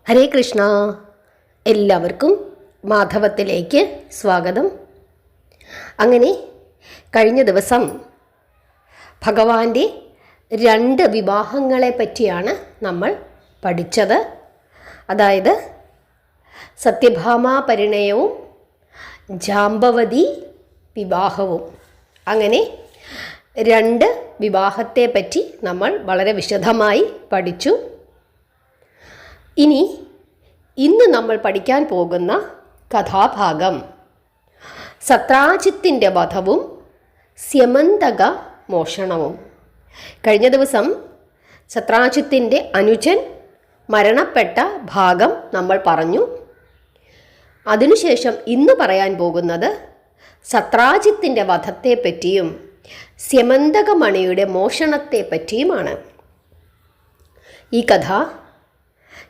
ഹരേ കൃഷ്ണ. എല്ലാവർക്കും മാധവത്തിലേക്ക് സ്വാഗതം. അങ്ങനെ കഴിഞ്ഞ ദിവസം ഭഗവാന്റെ 2 വിവാഹങ്ങളെ പറ്റിയാണ് നമ്മൾ പഠിച്ചത്. അതായത് സത്യഭാമാ പരിണയവും ജാംബവതി വിവാഹവും. അങ്ങനെ 2 വിവാഹത്തെ പറ്റി നമ്മൾ വളരെ വിശദമായി പഠിച്ചു. ഇന്ന് നമ്മൾ പഠിക്കാൻ പോകുന്ന കഥാഭാഗം സത്രാജിത്തിൻ്റെ വധവും സ്യമന്തക മോഷണവും. കഴിഞ്ഞ ദിവസം സത്രാജിത്തിൻ്റെ അനുജൻ മരണപ്പെട്ട ഭാഗം നമ്മൾ പറഞ്ഞു. അതിനുശേഷം ഇന്ന് പറയാൻ പോകുന്നത് സത്രാജിത്തിൻ്റെ വധത്തെപ്പറ്റിയും സ്യമന്തകമണിയുടെ മോഷണത്തെ പറ്റിയുമാണ്. ഈ കഥ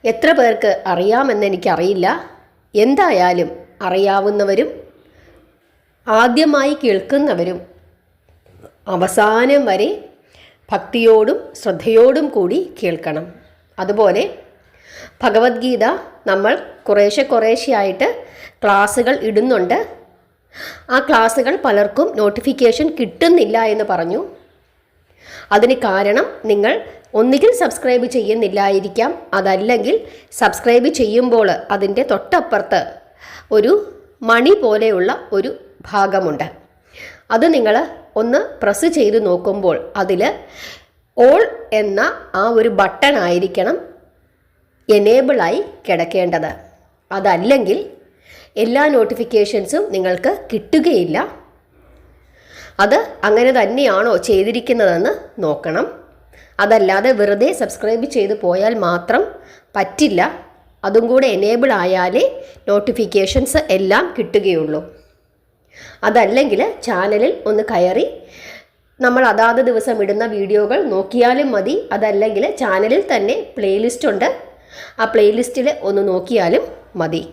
എത്ര പേർക്ക് അറിയാമെന്ന് എനിക്കറിയില്ല. എന്തായാലും അറിയാവുന്നവരും ആദ്യമായി കേൾക്കുന്നവരും അവസാനം വരെ ഭക്തിയോടും ശ്രദ്ധയോടും കൂടി കേൾക്കണം. അതുപോലെ ഭഗവത്ഗീത നമ്മൾ കുറേശ്ശെയായിട്ട് ക്ലാസ്സുകൾ ഇടുന്നുണ്ട്. ആ ക്ലാസ്സുകൾ പലർക്കും നോട്ടിഫിക്കേഷൻ കിട്ടുന്നില്ല എന്ന് പറഞ്ഞു. അതിന് കാരണം നിങ്ങൾ ഒന്നുകിൽ സബ്സ്ക്രൈബ് ചെയ്യുന്നില്ലായിരിക്കാം, അതല്ലെങ്കിൽ സബ്സ്ക്രൈബ് ചെയ്യുമ്പോൾ അതിൻ്റെ തൊട്ടപ്പുറത്ത് ഒരു മണി പോലെയുള്ള ഒരു ഭാഗമുണ്ട്. അത് നിങ്ങൾ ഒന്ന് പ്രസ് ചെയ്ത് നോക്കുമ്പോൾ അതിൽ ഓൾ എന്ന ആ ഒരു ബട്ടൺ ആയിരിക്കണം എനേബിളായി കിടക്കേണ്ടത്. അതല്ലെങ്കിൽ എല്ലാ നോട്ടിഫിക്കേഷൻസും നിങ്ങൾക്ക് കിട്ടുകയില്ല. അത് അങ്ങനെ തന്നെയാണോ ചെയ്തിരിക്കുന്നതെന്ന് നോക്കണം. അതല്ലാതെ വെറുതെ സബ്സ്ക്രൈബ് ചെയ്ത് പോയാൽ മാത്രം പറ്റില്ല. അതും കൂടെ എനേബിൾ ആയാലേ നോട്ടിഫിക്കേഷൻസ് എല്ലാം കിട്ടുകയുള്ളൂ. അതല്ലെങ്കിൽ ചാനലിൽ ഒന്ന് കയറി നമ്മൾ അതാത് ദിവസം ഇടുന്ന വീഡിയോകൾ നോക്കിയാലും മതി. അതല്ലെങ്കിൽ ചാനലിൽ തന്നെ പ്ലേലിസ്റ്റ് ഉണ്ട്, ആ പ്ലേലിസ്റ്റിൽ ഒന്ന് നോക്കിയാലും മതി.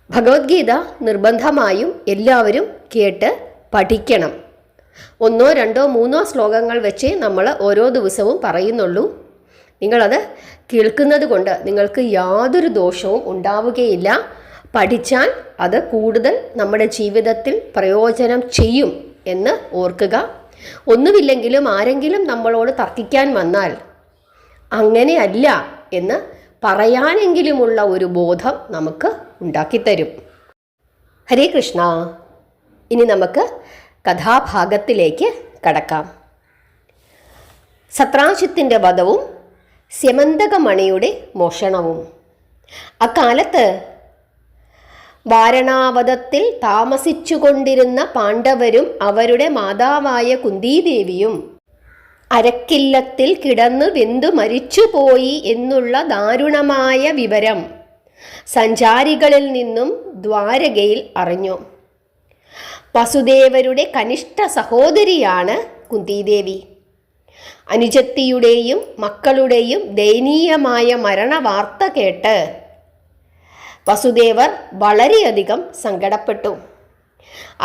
ഭഗവത്ഗീത നിർബന്ധമായും എല്ലാവരും കേട്ട് പഠിക്കണം. 1, 2, 3 ശ്ലോകങ്ങൾ വെച്ച് നമ്മൾ ഓരോ ദിവസവും പറയുന്നുള്ളൂ. നിങ്ങളത് കേൾക്കുന്നത് കൊണ്ട് നിങ്ങൾക്ക് യാതൊരു ദോഷവും ഉണ്ടാവുകയില്ല. പഠിച്ചാൽ അത് കൂടുതൽ നമ്മുടെ ജീവിതത്തിൽ പ്രയോജനം ചെയ്യും എന്ന് ഓർക്കുക. ഒന്നുമില്ലെങ്കിലും ആരെങ്കിലും നമ്മളോട് തർക്കിക്കാൻ വന്നാൽ അങ്ങനെയല്ല എന്ന് പറയാനെങ്കിലുമുള്ള ഒരു ബോധം നമുക്ക് ഉണ്ടാക്കിത്തരും. ഹരേ കൃഷ്ണ. ഇനി നമുക്ക് കഥാഭാഗത്തിലേക്ക് കടക്കാം. സത്രാജിത്തിൻ്റെ വധവും സ്യമന്തകമണിയുടെ മോഷണവും. അക്കാലത്ത് വാരണാവതത്തിൽ താമസിച്ചുകൊണ്ടിരുന്ന പാണ്ഡവരും അവരുടെ മാതാവായ കുന്തിദേവിയും അരക്കില്ലത്തിൽ കിടന്നു വെന്തു മരിച്ചുപോയി എന്നുള്ള ദാരുണമായ വിവരം സഞ്ചാരികളിൽ നിന്നും ദ്വാരകയിൽ അറിഞ്ഞു. വസുദേവരുടെ കനിഷ്ഠ സഹോദരിയാണ് കുന്തിദേവി. അനുജത്തിയുടെയും മക്കളുടെയും ദയനീയമായ മരണവാർത്ത കേട്ട് വസുദേവർ വളരെയധികം സങ്കടപ്പെട്ടു.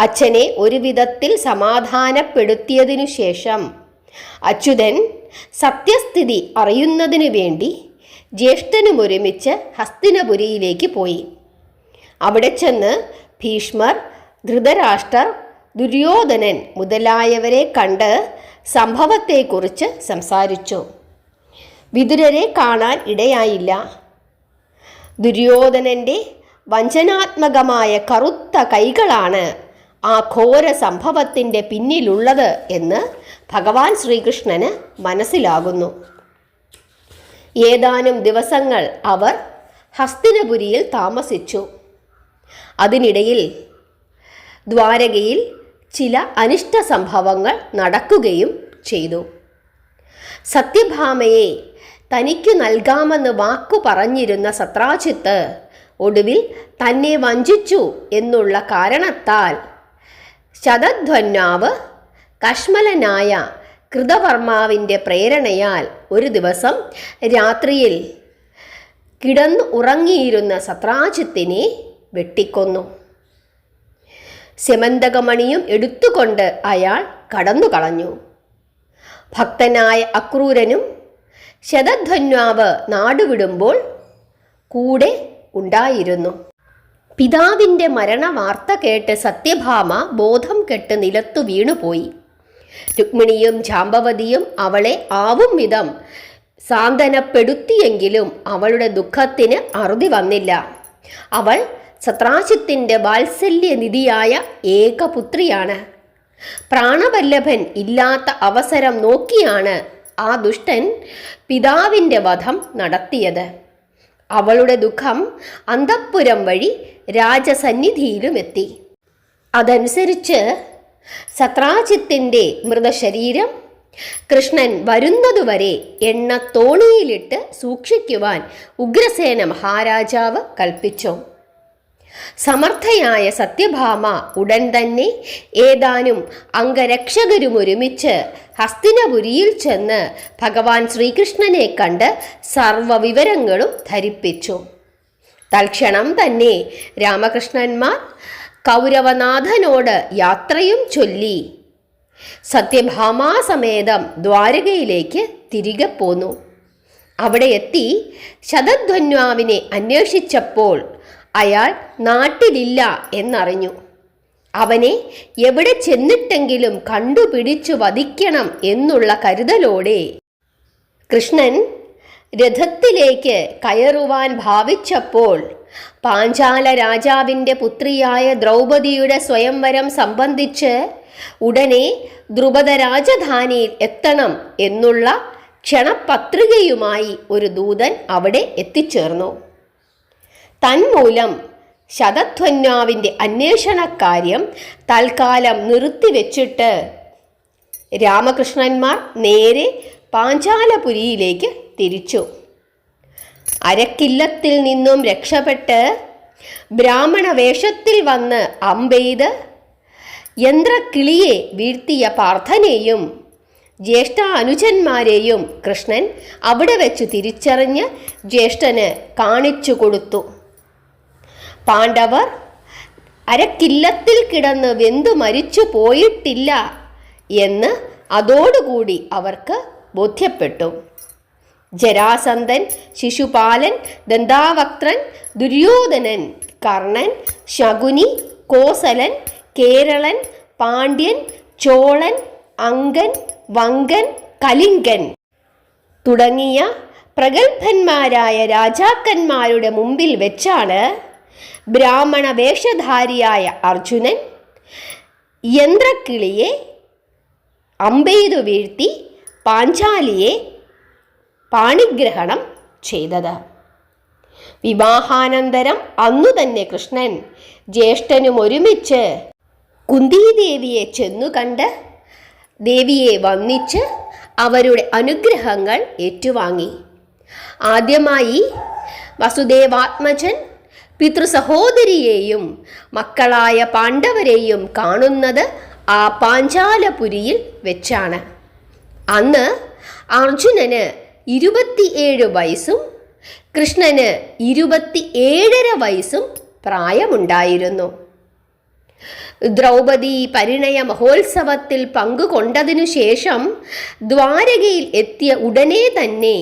അച്ഛനെ ഒരു വിധത്തിൽ സമാധാനപ്പെടുത്തിയതിനു ശേഷം അച്യുതൻ സത്യസ്ഥിതി അറിയുന്നതിനു വേണ്ടി ജ്യേഷ്ഠനുമൊരുമിച്ച് ഹസ്തിനപുരിയിലേക്ക് പോയി. അവിടെ ചെന്ന് ഭീഷ്മർ, ധൃതരാഷ്ട്രർ, ദുര്യോധനൻ മുതലായവരെ കണ്ട് സംഭവത്തെക്കുറിച്ച് സംസാരിച്ചു. വിതുരരെ കാണാൻ ഇടയായില്ല. ദുര്യോധനൻ്റെ വഞ്ചനാത്മകമായ കറുത്ത കൈകളാണ് ആ ഘോര സംഭവത്തിൻ്റെ പിന്നിലുള്ളത് എന്ന് ഭഗവാൻ ശ്രീകൃഷ്ണന് മനസ്സിലാകുന്നു. ഏതാനും ദിവസങ്ങൾ അവർ ഹസ്തിനപുരിയിൽ താമസിച്ചു. അതിനിടയിൽ ദ്വാരകയിൽ ചില അനിഷ്ട സംഭവങ്ങൾ നടക്കുകയും ചെയ്തു. സത്യഭാമയെ തനിക്ക് നൽകാമെന്ന് വാക്കു പറഞ്ഞിരുന്ന സത്രാജിത്ത് ഒടുവിൽ തന്നെ വഞ്ചിച്ചു എന്നുള്ള കാരണത്താൽ ശതധ്വന്നാവ് കശ്മലനായ കൃതവർമാവിൻ്റെ പ്രേരണയാൽ ഒരു ദിവസം രാത്രിയിൽ കിടന്നു ഉറങ്ങിയിരുന്ന സത്രാജിത്തിനെ വെട്ടിക്കൊന്നു. സ്യമന്തകമണിയും എടുത്തുകൊണ്ട് അയാൾ കടന്നു കളഞ്ഞു. ഭക്തനായ അക്രൂരനും ശതധ്വന്വാവ് നാടുവിടുമ്പോൾ കൂടെ ഉണ്ടായിരുന്നു. പിതാവിൻ്റെ മരണവാർത്ത കേട്ട് സത്യഭാമ ബോധം കെട്ട് നിലത്തു വീണുപോയി. രുക്മിണിയും ജാമ്പവതിയും അവളെ ആവും വിധം സാന്ത്വനപ്പെടുത്തിയെങ്കിലും അവളുടെ ദുഃഖത്തിന് അറുതി വന്നില്ല. അവൾ സത്രാജിത്തിൻ്റെ വാത്സല്യനിധിയായ ഏകപുത്രിയാണ്. പ്രാണവല്ലഭൻ ഇല്ലാത്ത അവസരം നോക്കിയാണ് ആ ദുഷ്ടൻ പിതാവിൻ്റെ വധം നടത്തിയത്. അവളുടെ ദുഃഖം അന്തഃപുരം വഴി രാജസന്നിധിയിലുമെത്തി. അതനുസരിച്ച് സത്രാജിത്തിൻ്റെ മൃതശരീരം കൃഷ്ണൻ വരുന്നതുവരെ എണ്ണത്തോണിയിലിട്ട് സൂക്ഷിക്കുവാൻ ഉഗ്രസേന മഹാരാജാവ് കൽപ്പിച്ചു. സമർത്ഥയായ സത്യഭാമ ഉടൻ തന്നെ ഏതാനും അംഗരക്ഷകരുമൊരുമിച്ച് ഹസ്തിനപുരിയിൽ ചെന്ന് ഭഗവാൻ ശ്രീകൃഷ്ണനെ കണ്ട് സർവ്വവിവരങ്ങളും ധരിപ്പിച്ചു. തൽക്ഷണം തന്നെ രാമകൃഷ്ണന്മാർ കൗരവനാഥനോട് യാത്രയും ചൊല്ലി സത്യഭാമാസമേതം ദ്വാരകയിലേക്ക് തിരികെ പോന്നു. അവിടെ എത്തി ശതധ്വന്വാവിനെ അന്വേഷിച്ചപ്പോൾ അയാൾ നാട്ടിലില്ല എന്നറിഞ്ഞു. അവനെ എവിടെ ചെന്നിട്ടെങ്കിലും കണ്ടുപിടിച്ചു വധിക്കണം എന്നുള്ള കരുതലോടെ കൃഷ്ണൻ രഥത്തിലേക്ക് കയറുവാൻ ഭാവിച്ചപ്പോൾ പാഞ്ചാല രാജാവിൻ്റെ പുത്രിയായ ദ്രൗപദിയുടെ സ്വയംവരം സംബന്ധിച്ച് ഉടനെ ദ്രുപദ രാജധാനിയിൽ എത്തണം എന്നുള്ള ക്ഷണപത്രികയുമായി ഒരു ദൂതൻ അവിടെ എത്തിച്ചേർന്നു. തന്മൂലം ശതധ്വന്വാവിൻ്റെ അന്വേഷണക്കാര്യം തൽക്കാലം നിർത്തിവെച്ചിട്ട് രാമകൃഷ്ണന്മാർ നേരെ പാഞ്ചാലപുരിയിലേക്ക് തിരിച്ചു. അരക്കില്ലത്തിൽ നിന്നും രക്ഷപ്പെട്ട് ബ്രാഹ്മണ വേഷത്തിൽ വന്ന് അമ്പെയ്ത് യന്ത്രക്കിളിയെ വീഴ്ത്തിയ പാർത്ഥനെയും ജ്യേഷ്ഠ അനുജന്മാരെയും കൃഷ്ണൻ അവിടെ വെച്ച് തിരിച്ചറിഞ്ഞ് ജ്യേഷ്ഠന് കാണിച്ചു കൊടുത്തു. പാണ്ഡവർ അരക്കില്ലത്തിൽ കിടന്ന് വെന്തു മരിച്ചു പോയിട്ടില്ല എന്ന് അതോടുകൂടി അവർക്ക് ബോധ്യപ്പെട്ടു. ജരാസന്ധൻ, ശിശുപാലൻ, ദന്താവക്ത്രൻ, ദുര്യോധനൻ, കർണൻ, ശകുനി, കോസലൻ, കേരളൻ, പാണ്ഡ്യൻ, ചോളൻ, അങ്കൻ, വങ്കൻ, കലിംഗൻ തുടങ്ങിയ പ്രഗത്ഭന്മാരായ രാജാക്കന്മാരുടെ മുമ്പിൽ വെച്ചാണ് ബ്രാഹ്മണ വേഷധാരിയായ അർജുനൻ യന്ത്രക്കിളിയെ അമ്പെയ്തു വീഴ്ത്തി പാഞ്ചാലിയെ പാണിഗ്രഹണം ചെയ്തത്. വിവാഹാനന്തരം അന്നു തന്നെ കൃഷ്ണൻ ജ്യേഷ്ഠനും ഒരുമിച്ച് കുന്തിദേവിയെ ചെന്നു കണ്ട് ദേവിയെ വന്ദിച്ച് അവരുടെ അനുഗ്രഹങ്ങൾ ഏറ്റുവാങ്ങി. ആദ്യമായി വസുദേവാത്മജൻ പിതൃസഹോദരിയെയും മക്കളായ പാണ്ഡവരെയും കാണുന്നത് ആ പാഞ്ചാലപുരിയിൽ വെച്ചാണ്. അന്ന് അർജുനന് 27 വയസ്സും കൃഷ്ണന് 27.5 വയസ്സും പ്രായമുണ്ടായിരുന്നു. ദ്രൗപദി പരിണയ മഹോത്സവത്തിൽ പങ്കുകൊണ്ടതിനു ശേഷം ദ്വാരകയിൽ എത്തിയ ഉടനെ തന്നെ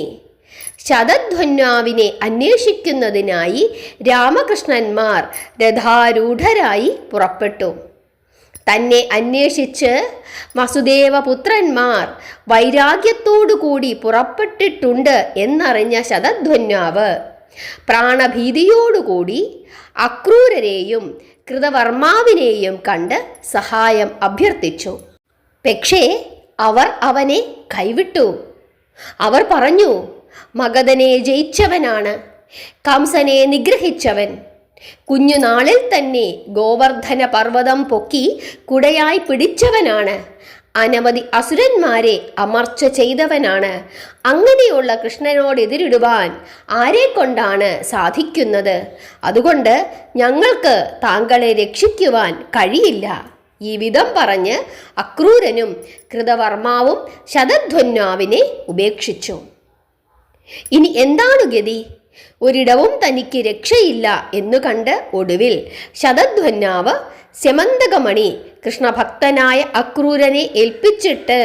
ശതധ്വന്വാവിനെ അന്വേഷിക്കുന്നതിനായി രാമകൃഷ്ണന്മാർ രഥാരൂഢരായി പുറപ്പെട്ടു. തന്നെ അന്വേഷിച്ച് വസുദേവപുത്രന്മാർ വൈരാഗ്യത്തോടുകൂടി പുറപ്പെട്ടിട്ടുണ്ട് എന്നറിഞ്ഞ ശതധ്വന്വാവ് പ്രാണഭീതിയോടുകൂടി അക്രൂരരെയും കൃതവർമാവിനെയും കണ്ട് സഹായം അഭ്യർത്ഥിച്ചു. പക്ഷേ അവർ അവനെ കൈവിട്ടു. അവർ പറഞ്ഞു, മഗധനെ ജയിച്ചവനാണ്, കംസനെ നിഗ്രഹിച്ചവൻ, കുഞ്ഞുനാളിൽ തന്നെ ഗോവർദ്ധന പർവ്വതം പൊക്കി കുടയായി പിടിച്ചവനാണ്, അനവധി അസുരന്മാരെ അമർച്ച ചെയ്തവനാണ്. അങ്ങനെയുള്ള കൃഷ്ണനോട് എതിരിടുവാൻ ആരെക്കൊണ്ടാണ് സാധിക്കുന്നത്? അതുകൊണ്ട് ഞങ്ങൾക്ക് താങ്കളെ രക്ഷിക്കുവാൻ കഴിയില്ല. ഈ വിധം പറഞ്ഞ് അക്രൂരനും കൃതവർമാവും ശതധ്വന്വാവിനെ ഉപേക്ഷിച്ചു. ഇനി എന്താണ് ഗതി? ഒരിടവും തനിക്ക് രക്ഷയില്ല എന്നു കണ്ട് ഒടുവിൽ ശതധ്വന്വാവ് സ്യമന്തകമണി കൃഷ്ണഭക്തനായ അക്രൂരനെ ഏൽപ്പിച്ചിട്ട്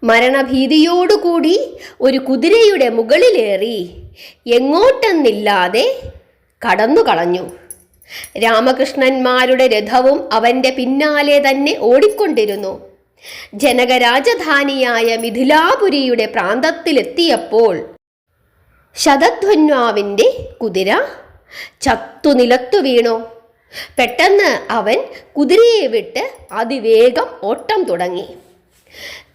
മരണഭീതിയോടുകൂടി ഒരു കുതിരയുടെ മുകളിലേറി എങ്ങോട്ടെന്നില്ലാതെ കടന്നു കളഞ്ഞു. രാമകൃഷ്ണന്മാരുടെ രഥവും അവൻ്റെ പിന്നാലെ തന്നെ ഓടിക്കൊണ്ടിരുന്നു. ജനകരാജധാനിയായ മിഥിലാപുരിയുടെ പ്രാന്തത്തിലെത്തിയപ്പോൾ ശതധന്വാവിൻ്റെ കുതിര ചത്തു നിലത്തു വീണു. പെട്ടെന്ന് അവൻ കുതിരയെ വിട്ട് അതിവേഗം ഓട്ടം തുടങ്ങി.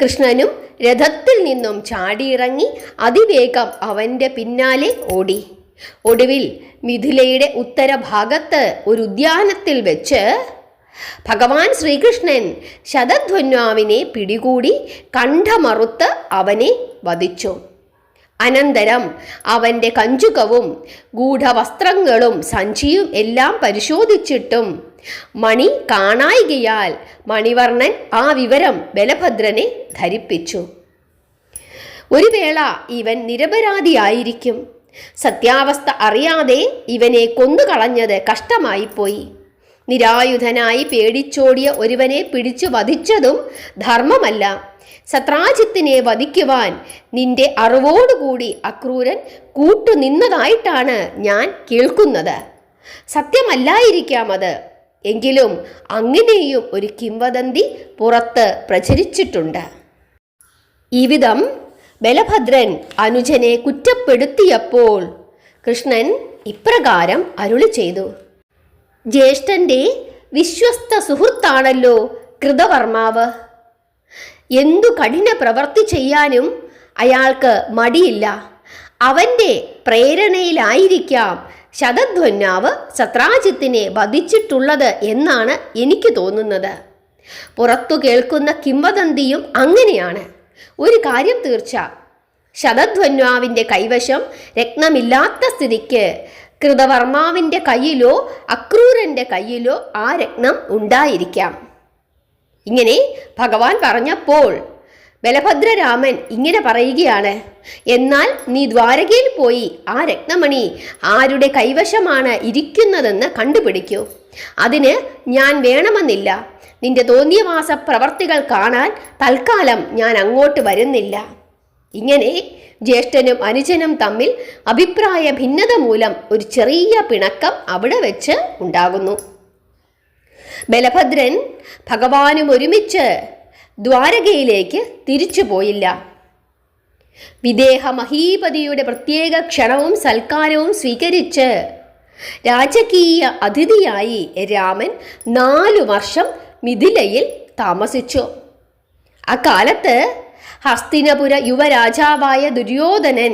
കൃഷ്ണനും രഥത്തിൽ നിന്നും ചാടിയിറങ്ങി അതിവേഗം അവൻ്റെ പിന്നാലെ ഓടി. ഒടുവിൽ മിഥിലയുടെ ഉത്തരഭാഗത്ത് ഒരു ഉദ്യാനത്തിൽ വെച്ച് ഭഗവാൻ ശ്രീകൃഷ്ണൻ ശതധന്വാവിനെ പിടികൂടി കണ്ഠമറുത്ത് അവനെ വധിച്ചു. അനന്തരം അവൻ്റെ കഞ്ചുകവും ഗൂഢവസ്ത്രങ്ങളും സഞ്ചിയും എല്ലാം പരിശോധിച്ചിട്ടും മണി കാണായികയാൽ മണിവർണ്ണൻ ആ വിവരം ബലഭദ്രനെ ധരിപ്പിച്ചു. ഒരു വേള ഇവൻ നിരപരാധിയായിരിക്കും. സത്യാവസ്ഥ അറിയാതെ ഇവനെ കൊന്നുകളഞ്ഞത് കഷ്ടമായിപ്പോയി. നിരായുധനായി പേടിച്ചോടിയ ഒരുവനെ പിടിച്ചു വധിച്ചതും ധർമ്മമല്ല. സത്രാജിത്തിനെ വധിക്കുവാൻ നിന്റെ അറിവോടുകൂടി അക്രൂരൻ കൂട്ടുനിന്നതായിട്ടാണ് ഞാൻ കേൾക്കുന്നത്. സത്യമല്ലായിരിക്കാം അത്. എങ്കിലും അങ്ങനെയും ഒരു കിംവദന്തി പുറത്ത് പ്രചരിച്ചിട്ടുണ്ട്. ഈ വിധം ബലഭദ്രൻ അനുജനെ കുറ്റപ്പെടുത്തിയപ്പോൾ കൃഷ്ണൻ ഇപ്രകാരം അരുളി ചെയ്തു: ജ്യേഷ്ഠൻ്റെ വിശ്വസ്ത സുഹൃത്താണല്ലോ കൃതവർമാവ്. എന്തു കഠിന പ്രവൃത്തി ചെയ്യാനും അയാൾക്ക് മടിയില്ല. അവൻ്റെ പ്രേരണയിലായിരിക്കാം ശതധന്വാവ് സത്രാജിത്തിനെ വധിച്ചിട്ടുള്ളത് എന്നാണ് എനിക്ക് തോന്നുന്നത്. പുറത്തു കേൾക്കുന്ന കിംവദന്തിയും അങ്ങനെയാണ്. ഒരു കാര്യം തീർച്ച, ശതധന്വാവിൻ്റെ കൈവശം രത്നമില്ലാത്ത സ്ഥിതിക്ക് കൃതവർമാവിൻ്റെ കയ്യിലോ അക്രൂരൻ്റെ കയ്യിലോ ആ രത്നം ഉണ്ടായിരിക്കാം. ഇങ്ങനെ ഭഗവാൻ പറഞ്ഞപ്പോൾ ബലഭദ്രരാമൻ ഇങ്ങനെ പറയുകയാണ്: എന്നാൽ നീ ദ്വാരകയിൽ പോയി ആ രത്നമണി ആരുടെ കൈവശമാണ് ഇരിക്കുന്നതെന്ന് കണ്ടുപിടിക്കൂ. അതിന് ഞാൻ വേണമെന്നില്ല. നിന്റെ തോന്നിയവാസ പ്രവർത്തികൾ കാണാൻ തൽക്കാലം ഞാൻ അങ്ങോട്ട് വരുന്നില്ല. ഇങ്ങനെ ജ്യേഷ്ഠനും അനുജനും തമ്മിൽ അഭിപ്രായ ഭിന്നത മൂലം ഒരു ചെറിയ പിണക്കം അവിടെ വെച്ച് ഉണ്ടാകുന്നു. ബലഭദ്രൻ ഭഗവാനും ഒരുമിച്ച് ദ്വാരകയിലേക്ക് തിരിച്ചു പോയില്ല. വിദേഹ മഹീപതിയുടെ പ്രത്യേക ക്ഷണവും സൽക്കാരവും സ്വീകരിച്ച് രാജകീയ അതിഥിയായി രാമൻ 4 വർഷം മിഥിലയിൽ താമസിച്ചു. അക്കാലത്ത് ഹസ്തിനപുര യുവരാജാവായ ദുര്യോധനൻ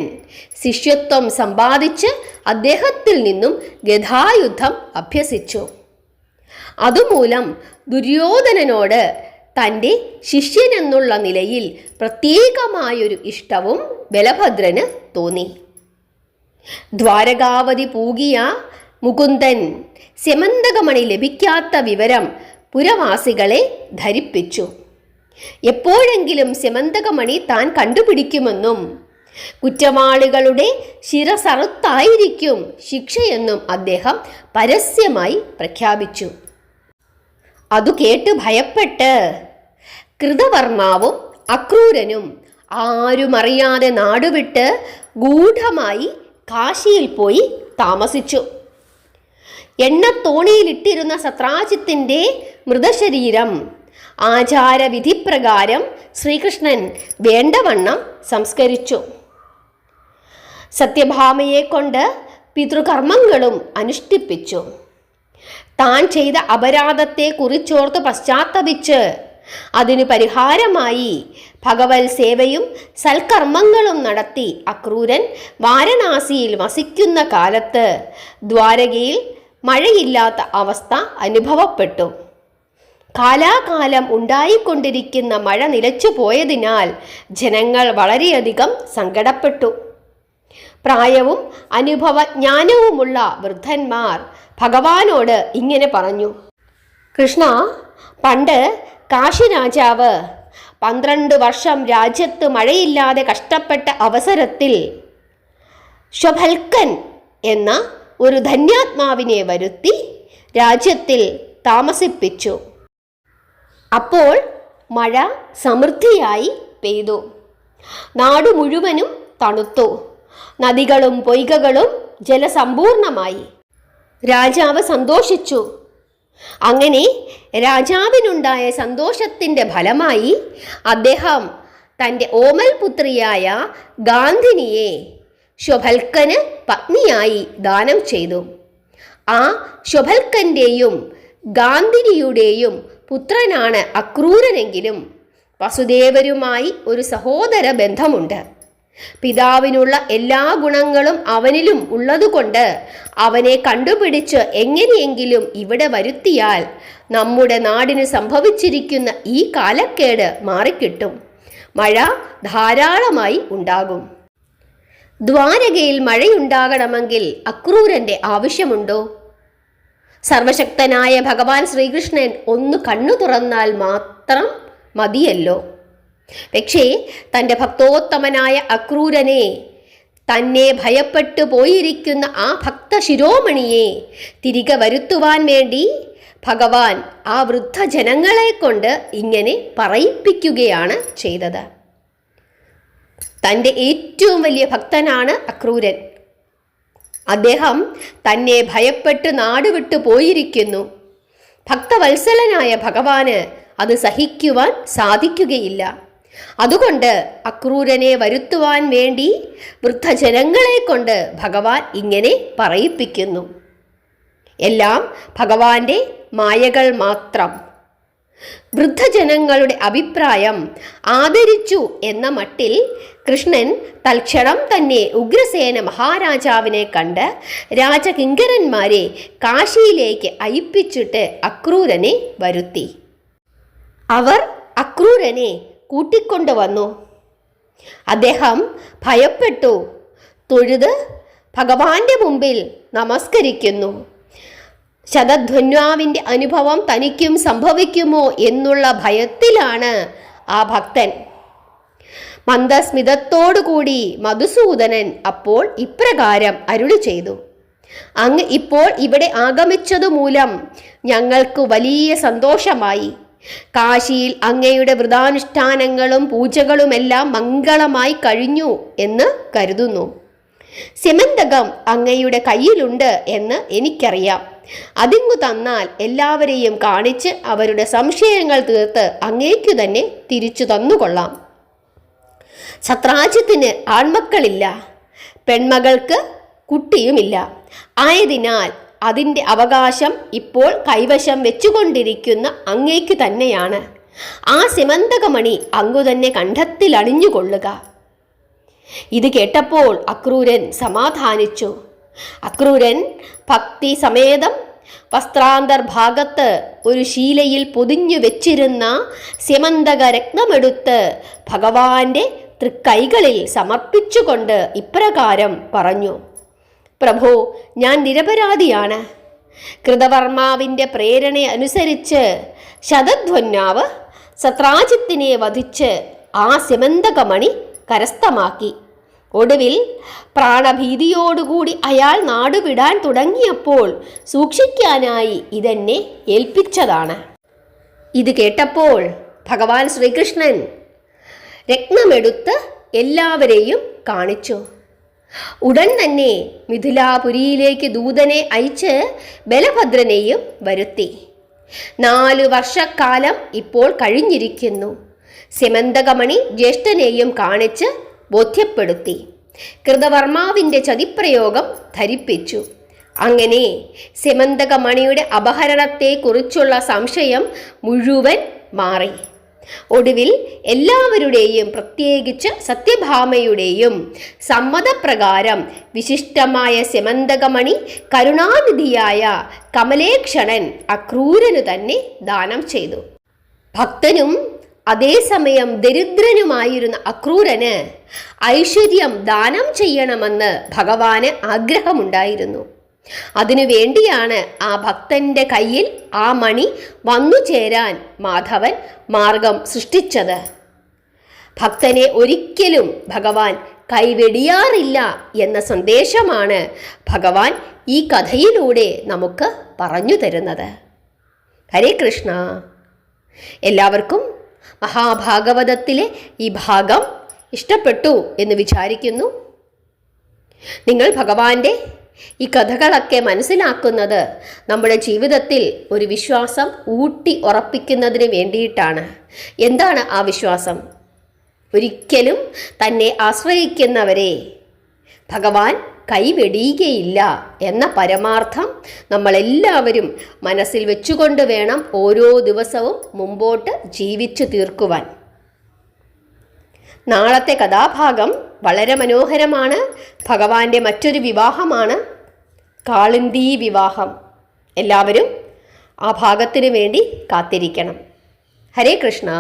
ശിഷ്യത്വം സമ്പാദിച്ച് അദ്ദേഹത്തിൽ നിന്നും ഗദായുദ്ധം അഭ്യസിച്ചു. അതുമൂലം ദുര്യോധനനോട് തൻ്റെ ശിഷ്യനെന്നുള്ള നിലയിൽ പ്രത്യേകമായൊരു ഇഷ്ടവും ബലഭദ്രന് തോന്നി. ദ്വാരകാവതി പൂകിയ മുകുന്ദൻ സ്യമന്തകമണി ലഭിക്കാത്ത വിവരം പുരവാസികളെ ധരിപ്പിച്ചു. എപ്പോഴെങ്കിലും സ്യമന്തകമണി താൻ കണ്ടുപിടിക്കുമെന്നും കുറ്റവാളികളുടെ ശിരസറുത്തായിരിക്കും ശിക്ഷയെന്നും അദ്ദേഹം പരസ്യമായി പ്രഖ്യാപിച്ചു. അതു കേട്ട് ഭയപ്പെട്ട് കൃതവർമാവും അക്രൂരനും ആരുമറിയാതെ നാടുവിട്ട് ഗൂഢമായി കാശിയിൽ പോയി താമസിച്ചു. എണ്ണത്തോണിയിലിട്ടിരുന്ന സത്രാജിത്തിൻ്റെ മൃതശരീരം ആചാരവിധിപ്രകാരം ശ്രീകൃഷ്ണൻ വേണ്ടവണ്ണം സംസ്കരിച്ചു. സത്യഭാമയെ കൊണ്ട് പിതൃകർമ്മങ്ങളും അനുഷ്ഠിപ്പിച്ചു. താൻ ചെയ്ത അപരാധത്തെ കുറിച്ചോർത്ത് പശ്ചാത്തപിച്ച് അതിനു പരിഹാരമായി ഭഗവത് സേവയും സൽക്കർമ്മങ്ങളും നടത്തി അക്രൂരൻ വാരണാസിയിൽ വസിക്കുന്ന കാലത്ത് ദ്വാരകയിൽ മഴയില്ലാത്ത അവസ്ഥ അനുഭവപ്പെട്ടു. കാലാകാലം ഉണ്ടായിക്കൊണ്ടിരിക്കുന്ന മഴ നിലച്ചു പോയതിനാൽ ജനങ്ങൾ വളരെയധികം സങ്കടപ്പെട്ടു. പ്രായവും അനുഭവജ്ഞാനവുമുള്ള വൃദ്ധന്മാർ ഭഗവാനോട് ഇങ്ങനെ പറഞ്ഞു: കൃഷ്ണ, പണ്ട് കാശി രാജാവ് 12 വർഷം രാജ്യത്ത് മഴയില്ലാതെ കഷ്ടപ്പെട്ട അവസരത്തിൽ ശ്വഭൽക്കൻ എന്ന ഒരു ധന്യാത്മാവിനെ വരുത്തി രാജ്യത്തിൽ താമസിപ്പിച്ചു. അപ്പോൾ മഴ സമൃദ്ധിയായി പെയ്തു. നാടു മുഴുവനും തണുത്തു. നദികളും പൊയ്കകളും ജലസമ്പൂർണമായി. രാജാവ് സന്തോഷിച്ചു. അങ്ങനെ രാജാവിനുണ്ടായ സന്തോഷത്തിൻ്റെ ഫലമായി അദ്ദേഹം തൻ്റെ ഓമൽ പുത്രിയായ ഗാന്ധിനിയെ ശ്വഭൽക്കന് പത്നിയായി ദാനം ചെയ്തു. ആ ശ്വഭൽക്കൻ്റെയും ഗാന്ധിനിയുടെയും പുത്രനാണ് അക്രൂരനെങ്കിലും വസുദേവരുമായി ഒരു സഹോദര ബന്ധമുണ്ട്. പിതാവിനുള്ള എല്ലാ ഗുണങ്ങളും അവനിലും ഉള്ളതുകൊണ്ട് അവനെ കണ്ടുപിടിച്ച് എങ്ങനെയെങ്കിലും ഇവിടെ വരുത്തിയാൽ നമ്മുടെ നാടിന് സംഭവിച്ചിരിക്കുന്ന ഈ കാലക്കേട് മാറിക്കിട്ടും. മഴ ധാരാളമായി ഉണ്ടാകും. ദ്വാരകയിൽ മഴയുണ്ടാകണമെങ്കിൽ അക്രൂരൻ്റെ ആവശ്യമുണ്ടോ? സർവശക്തനായ ഭഗവാൻ ശ്രീകൃഷ്ണൻ ഒന്ന് കണ്ണു തുറന്നാൽ മാത്രം മതിയല്ലോ. പക്ഷേ തൻ്റെ ഭക്തോത്തമനായ അക്രൂരനെ, തന്നെ ഭയപ്പെട്ടു പോയിരിക്കുന്ന ആ ഭക്തശിരോമണിയെ തിരികെ വരുത്തുവാൻ വേണ്ടി ഭഗവാൻ ആ വൃദ്ധജനങ്ങളെ കൊണ്ട് ഇങ്ങനെ പറയിപ്പിക്കുകയാണ് ചെയ്തത്. തൻ്റെ ഏറ്റവും വലിയ ഭക്തനാണ് അക്രൂരൻ. അദ്ദേഹം തന്നെ ഭയപ്പെട്ട് നാടുവിട്ടു പോയിരിക്കുന്നു. ഭക്തവത്സലനായ ഭഗവാന് അത് സഹിക്കുവാൻ സാധിക്കുകയില്ല. അതുകൊണ്ട് അക്രൂരനെ വരുത്തുവാൻ വേണ്ടി വൃദ്ധജനങ്ങളെ കൊണ്ട് ഭഗവാൻ ഇങ്ങനെ പറയിപ്പിക്കുന്നു. എല്ലാം ഭഗവാന്റെ മായകൾ മാത്രം. വൃദ്ധജനങ്ങളുടെ അഭിപ്രായം ആദരിച്ചു എന്ന മട്ടിൽ കൃഷ്ണൻ തൽക്ഷണം തന്നെ ഉഗ്രസേന മഹാരാജാവിനെ കണ്ട് രാജകിങ്കരന്മാരെ കാശിയിലേക്ക് അയപ്പിച്ചിട്ട് അക്രൂരനെ വരുത്തി. അവർ അക്രൂരനെ കൂട്ടിക്കൊണ്ടുവന്നു. അദ്ദേഹം ഭയപ്പെട്ടു. തൊഴുത് ഭഗവാന്റെ മുമ്പിൽ നമസ്കരിക്കുന്നു. ശതധ്വന്വാവിൻ്റെ അനുഭവം തനിക്കും സംഭവിക്കുമോ എന്നുള്ള ഭയത്തിലാണ് ആ ഭക്തൻ. മന്ദസ്മിതത്തോടുകൂടി മധുസൂദനൻ അപ്പോൾ ഇപ്രകാരം അരുളി ചെയ്തു: അങ്ങ് ഇപ്പോൾ ഇവിടെ ആഗമിച്ചതുമൂലം ഞങ്ങൾക്ക് വലിയ സന്തോഷമായി. കാശിയിൽ അങ്ങയുടെ വ്രതാനുഷ്ഠാനങ്ങളും പൂജകളുമെല്ലാം മംഗളമായി കഴിഞ്ഞു എന്ന് കരുതുന്നു. സിമന്തകം അങ്ങയുടെ കയ്യിലുണ്ട് എന്ന് എനിക്കറിയാം. അതിങ്ങു തന്നാൽ എല്ലാവരെയും കാണിച്ച് അവരുടെ സംശയങ്ങൾ തീർത്ത് അങ്ങേക്കു തന്നെ തിരിച്ചു തന്നുകൊള്ളാം. സത്രാജ്യത്തിന് ആൺമക്കളില്ല, പെൺമകൾക്ക് കുട്ടിയുമില്ല. ആയതിനാൽ അതിൻ്റെ അവകാശം ഇപ്പോൾ കൈവശം വെച്ചുകൊണ്ടിരിക്കുന്ന അങ്ങേക്കു തന്നെയാണ്. ആ സിമന്തകമണി അങ്ങു തന്നെ കണ്ഠത്തിൽ അണിഞ്ഞുകൊള്ളുക. ഇത് കേട്ടപ്പോൾ അക്രൂരൻ സമാധാനിച്ചു. അക്രൂരൻ ഭക്തി സമേതം വസ്ത്രാന്തർഭാഗത്ത് ഒരു ശീലയിൽ പൊതിഞ്ഞു വെച്ചിരുന്ന സിമന്തക രത്നമെടുത്ത് ഭഗവാന്റെ തൃക്കൈകളിൽ സമർപ്പിച്ചുകൊണ്ട് ഇപ്രകാരം പറഞ്ഞു: പ്രഭോ, ഞാൻ നിരപരാധിയാണ്. കൃതവർമാവിൻ്റെ പ്രേരണ അനുസരിച്ച് ശതധ്വന്യാവ് സത്രാജിത്തിനെ വധിച്ച് ആ സിമന്തകമണി കരസ്ഥമാക്കി. ഒടുവിൽ പ്രാണഭീതിയോടുകൂടി അയാൾ നാടുവിടാൻ തുടങ്ങിയപ്പോൾ സൂക്ഷിക്കാനായി ഇതെന്നെ ഏൽപ്പിച്ചതാണ്. ഇത് കേട്ടപ്പോൾ ഭഗവാൻ ശ്രീകൃഷ്ണൻ രത്നമെടുത്ത് എല്ലാവരെയും കാണിച്ചു. ഉടൻ തന്നെ മിഥിലാപുരിയിലേക്ക് ദൂതനെ അയച്ച് ബലഭദ്രനെയും വരുത്തി. 4 വർഷക്കാലം ഇപ്പോൾ കഴിഞ്ഞിരിക്കുന്നു. സിമന്തകമണി ജ്യേഷ്ഠനെയും കാണിച്ച് ബോധ്യപ്പെടുത്തി. കൃതവർമാവിൻ്റെ ചതിപ്രയോഗം ധരിപ്പിച്ചു. അങ്ങനെ സിമന്തകമണിയുടെ അപഹരണത്തെക്കുറിച്ചുള്ള സംശയം മുഴുവൻ മാറി. ഒടുവിൽ എല്ലാവരുടെയും, പ്രത്യേകിച്ച് സത്യഭാമയുടെയും സമ്മതപ്രകാരം വിശിഷ്ടമായ സിമന്തകമണി കരുണാനിധിയായ കമലേക്ഷണൻ അക്രൂരനു തന്നെ ദാനം ചെയ്തു. ഭക്തനും അതേസമയം ദരിദ്രനുമായിരുന്ന അക്രൂരന് ഐശ്വര്യം ദാനം ചെയ്യണമെന്ന് ഭഗവാന് ആഗ്രഹമുണ്ടായിരുന്നു. അതിനുവേണ്ടിയാണ് ആ ഭക്തന്റെ കയ്യിൽ ആ മണി വന്നു ചേരാൻ മാധവൻ മാർഗം സൃഷ്ടിച്ചത്. ഭക്തനെ ഒരിക്കലും ഭഗവാൻ കൈവെടിയാറില്ല എന്ന സന്ദേശമാണ് ഭഗവാൻ ഈ കഥയിലൂടെ നമുക്ക് പറഞ്ഞു തരുന്നത്. ഹരേ കൃഷ്ണ. എല്ലാവർക്കും മഹാഭാഗവതത്തിലെ ഈ ഭാഗം ഇഷ്ടപ്പെട്ടു എന്ന് വിചാരിക്കുന്നു. നിങ്ങൾ ഭഗവാന്റെ ഈ കഥകളൊക്കെ മനസ്സിലാക്കുന്നത് നമ്മുടെ ജീവിതത്തിൽ ഒരു വിശ്വാസം ഊട്ടി ഉറപ്പിക്കുന്നതിന് വേണ്ടിയിട്ടാണ്. എന്താണ് ആ വിശ്വാസം? ഒരിക്കലും തന്നെ ആശ്രയിക്കുന്നവരെ ഭഗവാൻ കൈവെടിയുകയില്ല എന്ന പരമാർത്ഥം നമ്മളെല്ലാവരും മനസ്സിൽ വെച്ചുകൊണ്ട് വേണം ഓരോ ദിവസവും മുമ്പോട്ട് ജീവിച്ചു തീർക്കുവാൻ. നാളത്തെ കഥാഭാഗം വളരെ മനോഹരമാണ്. ഭഗവാന്റെ മറ്റൊരു വിവാഹമാണ് കാളിന്തി വിവാഹം. എല്ലാവരും ആ ഭാഗത്തിന് വേണ്ടി കാത്തിരിക്കണം. ഹരേ കൃഷ്ണ.